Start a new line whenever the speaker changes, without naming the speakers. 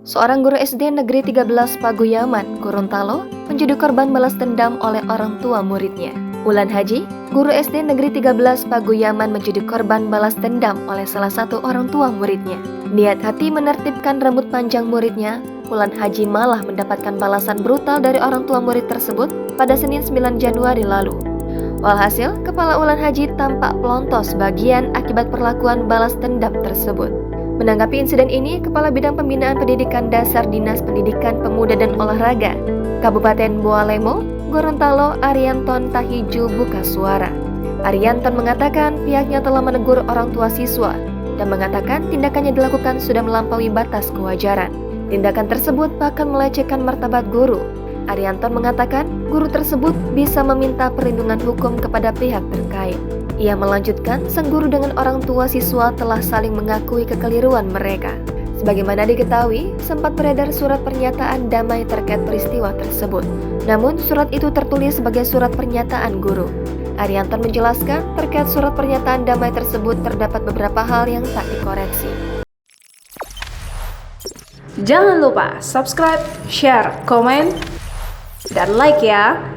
Seorang guru SD Negeri 13 Paguyaman, Gorontalo, menjadi korban balas dendam oleh orang tua muridnya. Wulan Haji, guru SD Negeri 13 Paguyaman menjadi korban balas dendam oleh salah satu orang tua muridnya. Niat hati menertibkan rambut panjang muridnya, Wulan Haji malah mendapatkan balasan brutal dari orang tua murid tersebut pada Senin 9 Januari lalu. Walhasil, kepala Wulan Haji tampak pelontos bagian akibat perlakuan balas dendam tersebut. Menanggapi insiden ini, Kepala Bidang Pembinaan Pendidikan Dasar Dinas Pendidikan Pemuda dan Olahraga Kabupaten Bualemo, Gorontalo, Arianton Tahiju buka suara. Arianton mengatakan pihaknya telah menegur orang tua siswa dan mengatakan tindakannya dilakukan sudah melampaui batas kewajaran. Tindakan tersebut bahkan melecehkan martabat guru. Arianton mengatakan guru tersebut bisa meminta perlindungan hukum kepada pihak terkait. Ia melanjutkan, sang guru dengan orang tua siswa telah saling mengakui kekeliruan mereka. Sebagaimana diketahui, sempat beredar surat pernyataan damai terkait peristiwa tersebut. Namun, surat itu tertulis sebagai surat pernyataan guru. Arianton menjelaskan, terkait surat pernyataan damai tersebut terdapat beberapa hal yang tak dikoreksi.
Jangan lupa subscribe, share, komen, dan like ya!